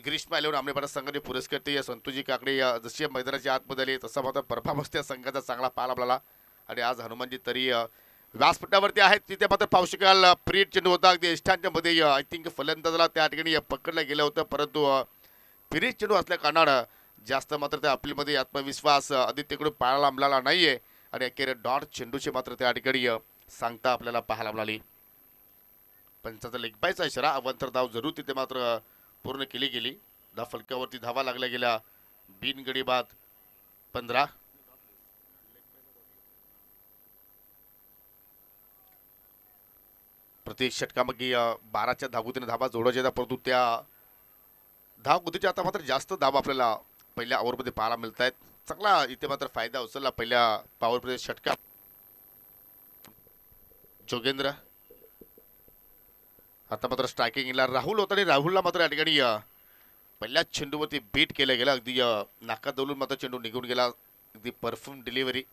ग्रीष्मा इलेव्हन आमनेपाडा संघाने पुरस्कार ते संतोजी काकडे जशी मैदानाच्या आतमध्ये आले तसा मात्र परफॉर्मन्स त्या संघाचा चांगला पाहायला मिळाला आणि आज हनुमानजी तरी व्यासपीठावरती आहेत तिथे मात्र पाहू शकाल फ्रीट चेंडू होता अगदी इष्टांच्या मध्ये आय थिंक फलंदाजाला त्या ठिकाणी पकडलं गेलं होतं परंतु फ्रीट चेंडू असल्या कारणानं जास्त मात्र त्या अपीलमध्ये आत्मविश्वास आदित्यकडून पाहायला मिळाला नाहीये आणि अखेर डॉट चेंडूचे मात्र त्या ठिकाणी सांगता आपल्याला पाहायला मिळाली. पंचाचा लेग बायचा इशारा अवंतर धाव जरूर तिथे मात्र पूर्ण केली गेली. धाव फलकावरती धावा लागल्या गेल्या बिनगडी बाद 15. प्रत्येक षटकामध्ये 12च्या धावगतीने धावा जोडायच्या परंतु त्या धावगतीच्या आता मात्र जास्त धावा आपल्याला पहिल्या ओव्हरमध्ये पाहायला मिळत आहेत. चांगला इथे मात्र फायदा उचलला पहिल्या पॉवर प्ले षटका. जोगेंद्र आता मात्र स्ट्रायकिंगला राहुल होता आणि राहुलला मात्र या ठिकाणी पहिल्याच चेंडूवरती बीट केलं गेलं. अगदी नाका दौलून मात्र चेंडू निघून गेला. अगदी परफ्यूम डिलिव्हरी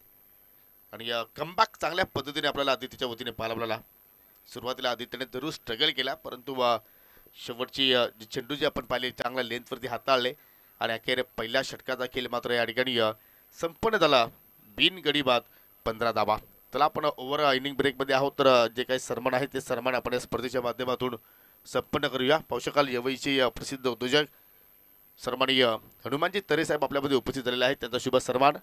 आणि कमबॅक चांगल्या पद्धतीने आपल्याला आदित्यच्या वतीने पाहायला मिळाला. सुरुवातीला आदित्यने जरूर स्ट्रगल केला परंतु शेवटची जी चेंडू जे आपण पाहिले चांगल्या लेंथवरती हाताळले आणि अखेर पहिल्या षटकाचा खेळ मात्र या ठिकाणी संपन्न झाला बिनगडी बाद 15 धावा. चला आपण ओव्हर इनिंग ब्रेकमध्ये आहोत तर जे काही सन्मान आहे ते सन्मान आपण या स्पर्धेच्या माध्यमातून संपन्न करूया. पाहू शकाल यवईचे प्रसिद्ध उद्योजक सन्माननीय हनुमानजी तरे साहेब आपल्यामध्ये उपस्थित झालेले आहेत. त्यांचा शुभ सन्मान.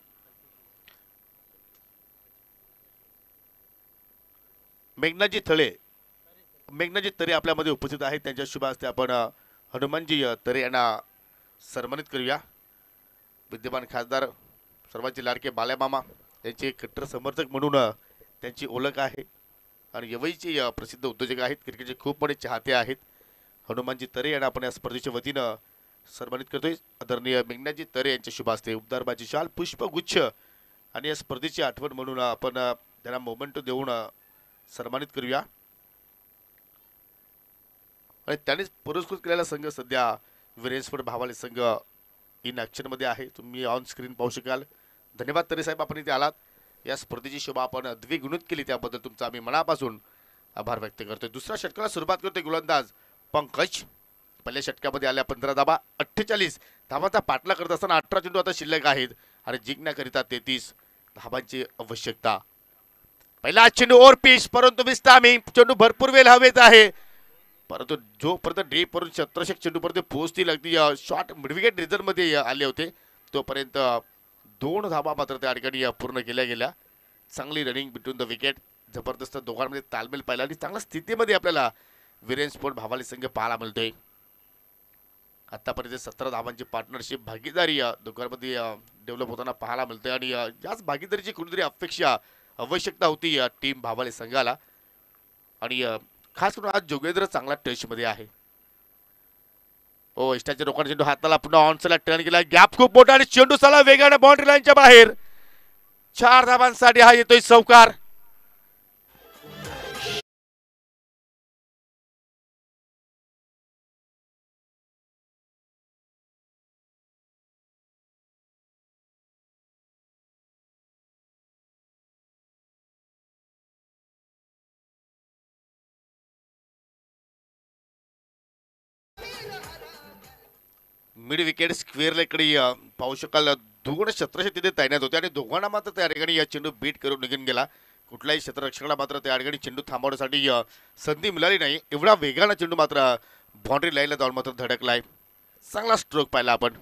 मेघनाजी तरे आपल्यामध्ये उपस्थित आहेत. त्यांच्या शुभ हस्ते आपण हनुमानजी तरे यांना सन्मानित करूया. विद्यमान खासदार सर्वांचे लाडके बाल्यामामा यांचे कट्टर समर्थक म्हणून त्यांची ओळख आहे आणि यवईचे प्रसिद्ध उद्योजक आहेत. क्रिकेटचे खूप मोठे चाहते आहेत. हनुमानजी तरे यांना आपण या स्पर्धेच्या वतीनं सन्मानित करतोय. आदरणीय मेघनाजी तरे यांच्या शुभ हस्ते उबदारबाजी शाल पुष्पगुच्छ आणि या स्पर्धेची आठवण म्हणून आपण त्यांना मोमेंट देऊन सन्मानित करूया. आणि त्यानेच पुरस्कृत केलेला संघ सध्या विरेन स्पोर्ट भावाले संघ इन ॲक्शनमध्ये आहे. तुम्ही ऑन स्क्रीन पाहू शकाल. धन्यवाद तरे साहेब आपण इथे आलात. या स्पर्धेची शोभा आपण द्विगुणित केली त्याबद्दल तुमचा आम्ही मनापासून आभार व्यक्त करतोय. दुसऱ्या षटकाला सुरुवात करतोय गोलंदाज पंकज. पहिल्या षटकामध्ये आल्या 15 धावा. 48 धावांचा पाठला करत असताना 18 चेंडू आता शिल्लक आहेत आणि जिंकण्याकरिता 33 धावांची आवश्यकता. पहिला चेंडू ओव्हर पिच परंतु विस्टामिंग चेंडू भरपूर वेळ हवेत आहे परंतु जोपर्यंत ड्रीप वरून शतरक्षक चेंडूपर्यंत पोहोचतील अगदी शॉर्ट मिडविकेट रिझल्ट मध्ये आले होते तोपर्यंत 2 धावा मात्र त्या ठिकाणी पूर्ण केल्या गेल्या. चांगली रनिंग बिटवीन द विकेट. जबरदस्त दोघांमध्ये तालमेल पाहिला आणि चांगल्या स्थितीमध्ये आपल्याला विरेन स्पोर्ट भावाली संघ पाहायला मिळतोय. आतापर्यंत 17 धावांची पार्टनरशिप भागीदारी दोघांमध्ये डेव्हलप होताना पाहायला मिळते आणि याच भागीदारीची कुठेतरी अपेक्षा आवश्यकता होती टीम भावाले संघाला आणि खास करून आज जोगेंद्र चांगला टच मध्ये आहे. ओ इष्टाच्या रोखण्याचा चेंडू हाताला पुन्हा ऑनसला टर्न केला. गॅप खूप मोठा आणि चेंडू साला वेगाने बाउंड्री लाईनच्या बाहेर. 4 धावांसाठी हा येतोय चौकार. मिड विकेट स्क्वेअरला इकडे पाहू शकाल दोन क्षेत्ररक्षक तिथे तैनात होते आणि दोघांना मात्र त्या ठिकाणी या चेंडू बीट करून निघून गेला. कुठल्याही क्षेत्ररक्षकाला मात्र त्या ठिकाणी चेंडू थांबवण्यासाठी संधी मिळाली नाही. एवढा वेगानं चेंडू मात्र बाउंड्री लाईनला जाऊन मात्र धडकलाय. चांगला स्ट्रोक पाहिला आपण.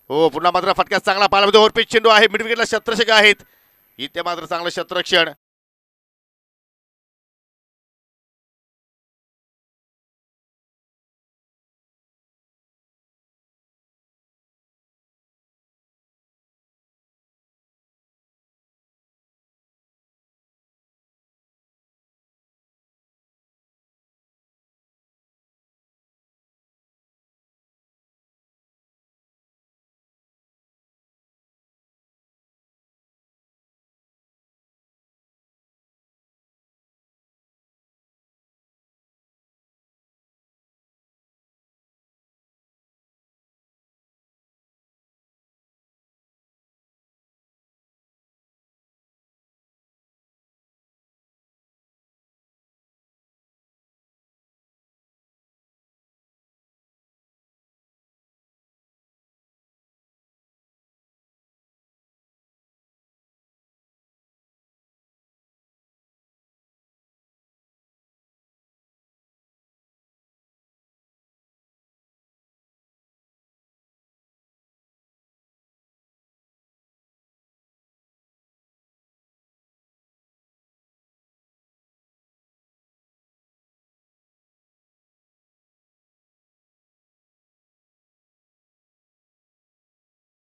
हो पुन्हा मात्र फटका चांगला पाहिला मध्ये ओव्हरपिच चेंडू आहे. मिड विकेटला क्षेत्ररक्षक आहेत. इथे मात्र चांगलं क्षेत्ररक्षण.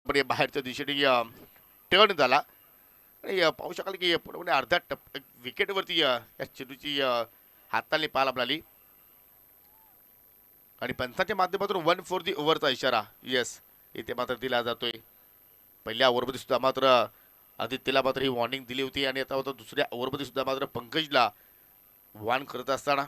पण बाहेरच्या दिशेने टर्न झाला आणि पाहू शकाल की पूर्णपणे अर्ध्या विकेटवरती या चेंडूची हाताने पाहायला मिळाली आणि पंचांच्या माध्यमातून 1 फॉर दी ओव्हरचा इशारा येस इथे मात्र दिला जातोय. पहिल्या ओव्हरमध्ये सुद्धा मात्र आदित्यला मात्र ही वॉर्निंग दिली होती आणि आता होता दुसऱ्या ओव्हरमध्ये सुद्धा मात्र पंकजला वॉर्न करत असताना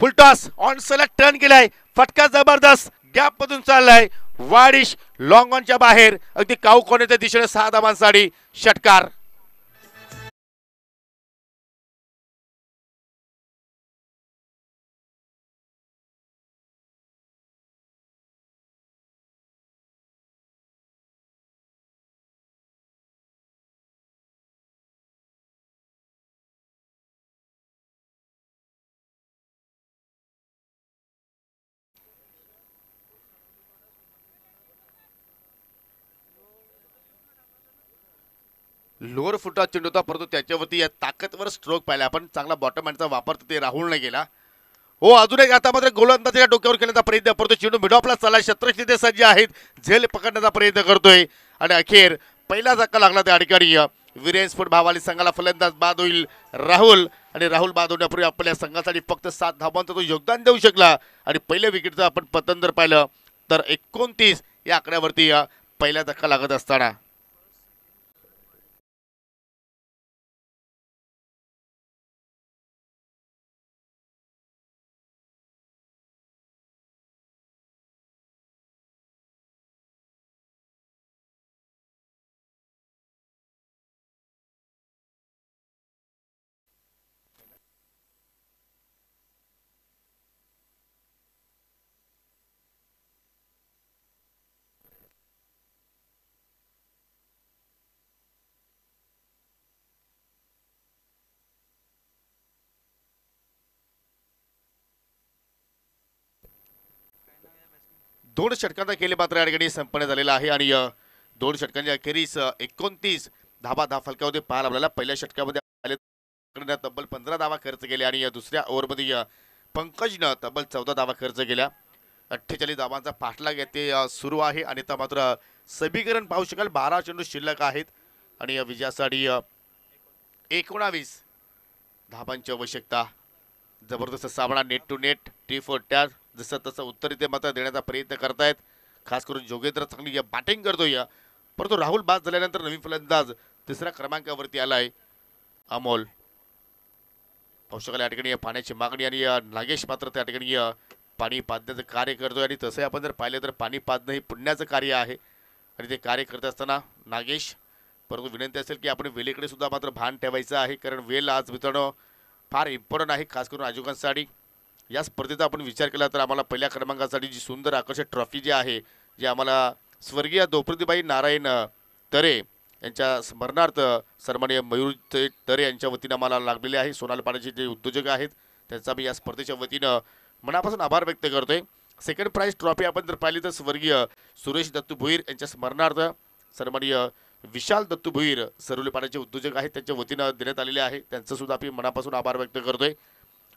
फुल टॉस ऑन सेलेक्ट टर्न केलाय. फटका जबरदस्त गॅप मधून चाललाय. वाडिश लॉंग ऑनच्या बाहेर अगदी काऊ कोण्याच्या दिशेने 6 धावांसाठी षटकार. लोअर फुटा चेंडू होता परंतु त्याच्यावरती या ताकदवर स्ट्रोक पाहिला आपण. चांगला बॉटम हँडचा वापर तिथे राहुलने केला. हो अजून एक आता मात्र गोलंदाजाच्या डोक्यावर केल्याचा प्रयत्न परंतु चेंडू मिडऑफला चालला. क्षेत्ररक्षक तिथे सज्ज आहेत. झेल पकडण्याचा प्रयत्न करतोय आणि अखेर पहिला धक्का लागला त्या ठिकाणी वीरेन स्फोट भावाली संघाला. फलंदाज बाद होईल राहुल आणि राहुल बाद होण्यापूर्वी आपल्या संघासाठी फक्त 7 धावांचं तो योगदान देऊ शकला आणि पहिल्या विकेटचं आपण पतन जर पाहिलं तर 29 या आकड्यावरती पहिला धक्का लागत असताना दोन षटकांचा केले मात्र या ठिकाणी संपन्न झालेला आहे आणि 2 षटकांच्या अखेरीस 29 धावा फलकामध्ये पाहायला मिळाला. पहिल्या षटकामध्ये तब्बल 15 धावा खर्च केल्या आणि दुसऱ्या ओव्हरमध्ये पंकजनं तब्बल 14 धावा खर्च केल्या. 48 धावांचा पाठलाग येथे सुरू आहे आणि आता मात्र समीकरण पाहू शकाल 12 चेंडू शिल्लक आहेत आणि विजयासाठी 19 धावांची आवश्यकता. जबरदस्त सामना net to net tit for tat जसं तसं उत्तर इथे मात्र देण्याचा प्रयत्न करतायत. खास करून जोगेंद्र चांगली बॅटिंग करतोय परंतु राहुल बाद झाल्यानंतर नवीन फलंदाज तिसऱ्या क्रमांकावरती आलाय अमोल. पाहू शकाल या ठिकाणी पाण्याची मागणी आणि नागेश मात्र त्या ठिकाणी पाणी पाजण्याचं कार्य करतोय आणि तसं आपण जर पाहिलं तर पाणी पाजणं हे पुण्याचं कार्य आहे आणि ते कार्य करत असताना नागेश परंतु विनंती असेल की आपण वेळेकडे सुद्धा मात्र भान ठेवायचं आहे कारण वेळ आज मित्रांनो फार इम्पॉर्टंट आहे खास करून आयोजकांसाठी. या स्पर्धेचा आपण विचार केला तर आम्हाला पहिल्या क्रमांकासाठी जी सुंदर आकर्षक ट्रॉफी जी आहे जी आम्हाला स्वर्गीय द्रौपदीबाई नारायण तरे यांच्या स्मरणार्थ सन्माननीय मयूर तरे यांच्या वतीनं आम्हाला लागलेले आहे. सोनालपाड्याचे जे उद्योजक आहेत त्यांचा मी या स्पर्धेच्या वतीनं मनापासून आभार व्यक्त करतोय. सेकंड प्राइज ट्रॉफी आपण जर पाहिली तर स्वर्गीय सुरेश दत्तू भोईर यांच्या स्मरणार्थ सन्माननीय विशाल दत्तू भोईर सरोलीपाड्याचे उद्योजक आहेत त्यांच्या वतीनं देण्यात आलेले आहे. त्यांचं सुद्धा आम्ही मनापासून आभार व्यक्त करतोय.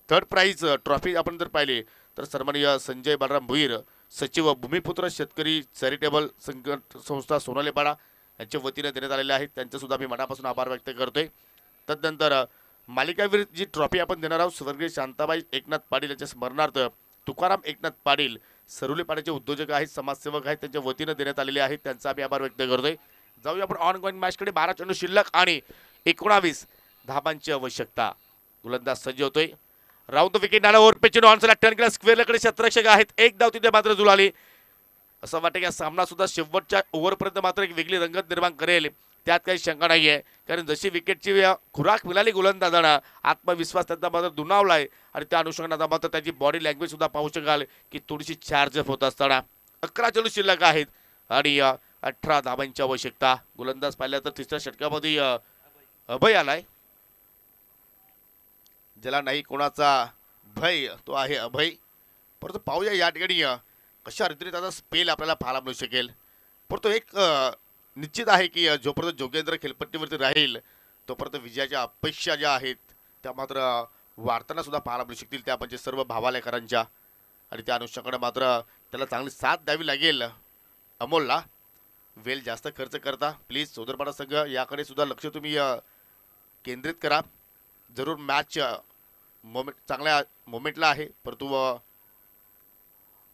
थर्ड प्राइज ट्रॉफी आपण जर पाहिले तर सन्माननीय संजय बालराम भोईर सचिव भूमिपुत्र शेतकरी चॅरिटेबल संस्था सोनालीपाडा यांच्या वतीनं देण्यात आलेले आहेत. त्यांचं सुद्धा मी मनापासून आभार व्यक्त करतोय. तदनंतर मालिकावीर जी ट्रॉफी आपण देणार आहोत स्वर्गीय शांताबाई एकनाथ पाटील यांच्या स्मरणार्थ तुकाराम एकनाथ पाटील सरोलीपाड्याचे उद्योजक आहेत समाजसेवक आहेत त्यांच्या वतीनं देण्यात आलेले आहेत. त्यांचा आम्ही आभार व्यक्त करतोय. जाऊया आपण ऑन गोईंग मॅचकडे. 12 चेंडू शिल्लक आणि 19 धाबांची आवश्यकता. गोलंदाज सज्ज होतोय. राऊंड द विकेट नाला ओव्हर पिच ऑनसला टर्न केला स्क्वेअरकडे क्षेत्ररक्षक आहेत. एक धाव तिथे मात्र जुळाली. असं वाटतं की हा सामना सुद्धा शेवटच्या ओव्हरपर्यंत मात्र एक वेगळी रंगत निर्माण करेल त्यात काही शंका नाही आहे. कारण जशी विकेटची खुराक मिळाली गोलंदाजांना आत्मविश्वास त्यांचा मात्र दुणावलाय आणि त्या अनुषंगाने मात्र त्याची बॉडी लँग्वेज सुद्धा पाहू शकाल की थोडीशी चार्ज अप होत असताना. 11 चेंडू शिल्लक आहेत आणि 18 धाबांची आवश्यकता. गोलंदाज पाहिला तर तिसऱ्या षटकामध्ये अभय आलाय. ज्याला नाही कोणाचा भय तो आहे अभय. परंतु पाहूया या ठिकाणी कशा रीतीने त्याचा स्पेल आपल्याला पाहायला मिळू शकेल. परंतु एक निश्चित आहे की जोपर्यंत जोगेंद्र खेळपट्टीवरती राहील तोपर्यंत विजयाच्या अपेक्षा ज्या आहेत त्या मात्र वाढताना सुद्धा पाहायला मिळू शकतील त्या म्हणजे सर्व भावालेकरांच्या. आणि त्या अनुषंगाने मात्र त्याला चांगली साथ द्यावी लागेल अमोलला. वेळ जास्त खर्च करता प्लीज सोदरपाडा संघ याकडे सुद्धा लक्ष तुम्ही केंद्रित करा. जरूर मॅच चांगल्या मोमेंटला आहे परंतु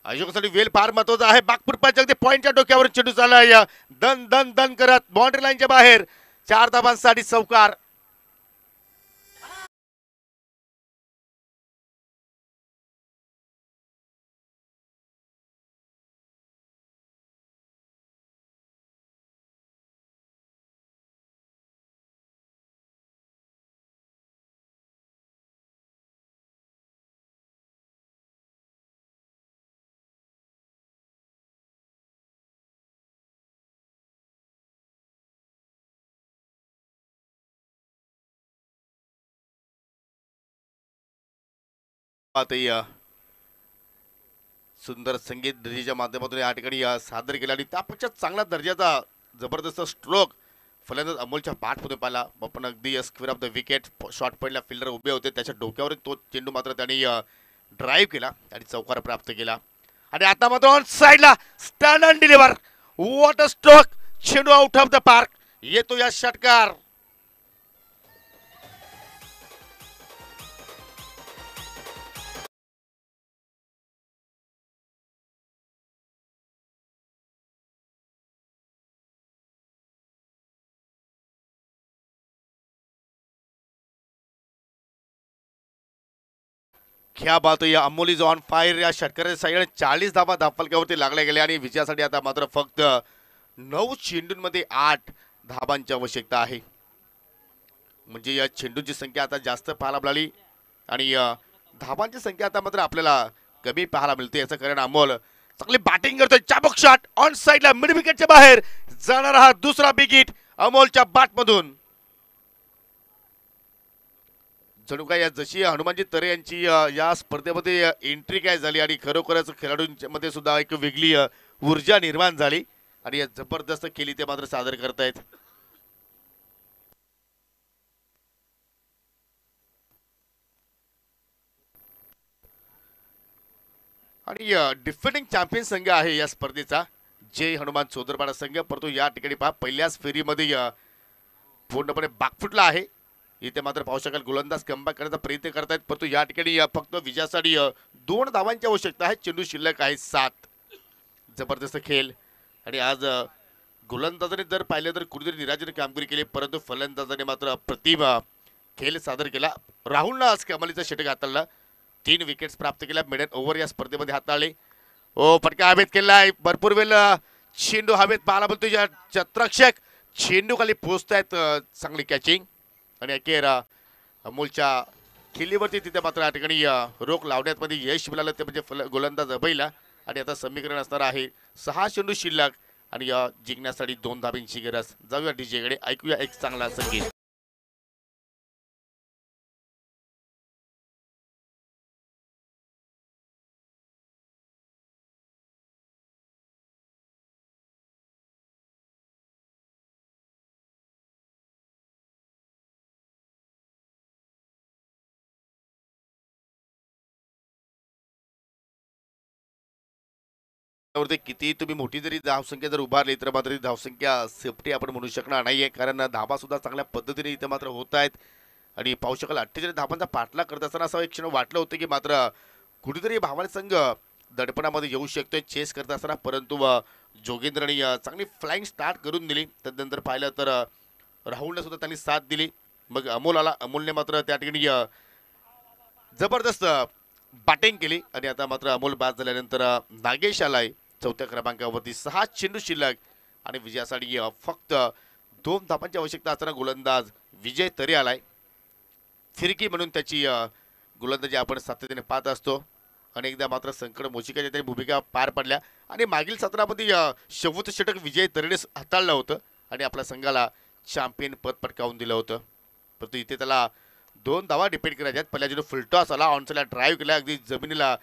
आयोजकांसाठी वेळ फार महत्वाचा आहे. बागपूर पंच अगदी पॉईंटच्या डोक्यावर चेंडू चालला दन दन दन करत बाउंड्री लाईनच्या बाहेर 4 धाबांसाठी चौकार. सुंदर संगीत ध्वनीच्या माध्यमातून या ठिकाणी सादर केला आणि त्यापेक्षा चांगल्या दर्जाचा जबरदस्त स्ट्रोक फलंदाज अमोलच्या पाठमध्ये पाहिला. आपण अगदी square of the wicket short पॉईंटला फिल्डर उभे होते त्याच्या डोक्यावर तो चेंडू मात्र त्यांनी ड्राईव्ह केला आणि चौकार प्राप्त केला. आणि आता मात्र ऑन साइडला stand and deliver what a stroke. चेंडू आउट ऑफ द पार्क येतो या षटकार. क्या बात या अमोल इज ऑन फायर. या षटकाराच्या साह्याने 40 धाबा धापफलकावरती लागल्या गेल्या आणि विजयासाठी आता मात्र फक्त 9 चेंडूंमध्ये 8 धाबांची आवश्यकता आहे. म्हणजे या चेंडूंची संख्या आता जास्त पाहायला मिळाली आणि धाबांची संख्या आता मात्र आपल्याला कमी पाहायला मिळते. याचं कारण अमोल चांगली बॅटिंग करतोय. चाबूक शॉट ऑन साइडला मिड विकेटच्या बाहेर जाणारा हा दुसरा बिग हिट अमोलच्या बॅटमधून. जणू काय जशी हनुमानजी तरे यांची या स्पर्धेमध्ये एंट्री काय झाली आणि खरोखरच खेळाडूंमध्ये सुद्धा एक वेगळी ऊर्जा निर्माण झाली आणि या जबरदस्त केली ते मात्र सादर करतायत. आणि डिफेंडिंग चॅम्पियन संघ आहे या स्पर्धेचा जय हनुमान सोदरपाडा संघ. परंतु या ठिकाणी पहा पहिल्याच फेरीमध्ये पूर्णपणे बागफुटला आहे. इथे मात्र पाहू शकाल गोलंदाज कमबॅक करण्याचा प्रयत्न करतायत परंतु या ठिकाणी फक्त विजयासाठी 2 धावांची आवश्यकता आहे. चेंडू शिल्लक आहे 7. जबरदस्त खेळ आणि आज गोलंदाजाने जर पाहिलं तर कुठेतरी निराशेने कामगिरी केली परंतु फलंदाजाने मात्र अप्रतिम खेळ सादर केला. राहुलनं आज कमालीचा षटक हाताळला. 3 विकेट्स प्राप्त केल्या. मिडल ओव्हर या स्पर्धेमध्ये हाताळले. ओ फटका हवेत केलाय. भरपूर वेळ चेंडू हवेत पाहायला बोलतो. क्षेत्ररक्षक चेंडू खाली पोहोचतायत. चांगली कॅचिंग आणि अखेर अमोलच्या खिल्लीवरती तिथे मात्र या ठिकाणी रोख लावण्यामध्ये यश मिळालं ते म्हणजे गोलंदाज अभयला. आणि आता समीकरण असणार आहे 6 चेंडू शिल्लक आणि जिंकण्यासाठी 2 धाब्यांची गरज. जाऊया डीजेकडे, ऐकूया एक चांगला संगीत. वरती किती तुम्ही मोठी जरी धावसंख्या जर उभारली तर मात्र ती धावसंख्या सेफ्टी आपण म्हणू शकणार नाहीये, कारण धाबा सुद्धा चांगल्या पद्धतीने इथे मात्र होत आहेत. आणि पाहू शकाल 48 धाबांचा पाठलाग करत असताना असं एक क्षण वाटलं होतं की मात्र कुठेतरी भावाले संघ दडपणामध्ये येऊ शकतोय चेस करत असताना, परंतु जोगेंद्रने चांगली फ्लाइंग स्टार्ट करून दिली. त्यानंतर पाहिलं तर राहुलने सुद्धा त्यांनी साथ दिली. मग अमोल आला, अमोलने मात्र त्या ठिकाणी जबरदस्त बॅटिंग केली. आणि आता मात्र अमोल बाद झाल्यानंतर नागेश आलाय चौथ्या क्रमांकावरती. 6 चेंडू शिल्लक आणि विजयासाठी फक्त 2 धाबांची आवश्यकता असताना गोलंदाज विजय तरी आलाय. फिरकी म्हणून त्याची गोलंदाजी आपण सातत्याने पाहत असतो. अनेकदा मात्र संकट मोचिकाच्या त्यांनी भूमिका पार पडल्या आणि मागील सत्रामध्ये शेवटचं षटक विजय तरीने हाताळलं होतं आणि आपल्या संघाला चॅम्पियन पद पटकावून दिलं होतं. परंतु इथे त्याला 2 धावा डिपेंड करायच्या आहेत. पहिल्या चेंडू फुलटॉस आला, ऑनसाईडला ड्राईव्ह केला, अगदी जमिनीला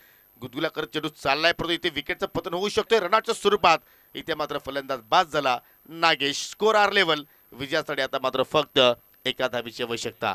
गुदगुला करत चेंडू चाललाय, परंतु इथे विकेटचं पतन होऊ शकतोय रनाच्या स्वरूपात. इथे मात्र फलंदाज बाद झाला नागेश. Score R level. विजयासाठी आता मात्र फक्त एका धाबीची आवश्यकता.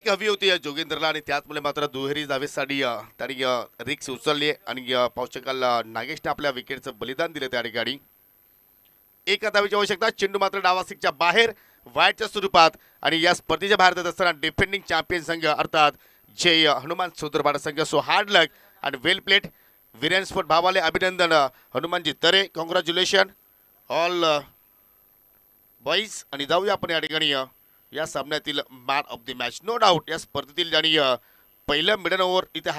हवी होती या जोगेंद्रला आणि त्याचमुळे मात्र दुहेरी धावेसाठी त्यांनी रिक्स उचलली आणि पाहू शकाल नागेशने आपल्या विकेटचं बलिदान दिलं त्या ठिकाणी. एका धावेची आवश्यकता. चेंडू मात्र डावासिकच्या बाहेर वाईटच्या स्वरूपात. आणि या स्पर्धेच्या बाहेर जात असताना डिफेंडिंग चॅम्पियन संघ अर्थात जे हनुमान चौधरपाडा संघ. सो हार्ड लक आणि वेल प्लेट. वीरेन स्पोर्ट भावाले अभिनंदन हनुमानजी तरे. Congratulation all boys. आणि जाऊया आपण या ठिकाणी या सामन्यातील man of the match. No doubt या स्पर्धेतील ज्यांनी पहिलं मिडल ओव्हर इथे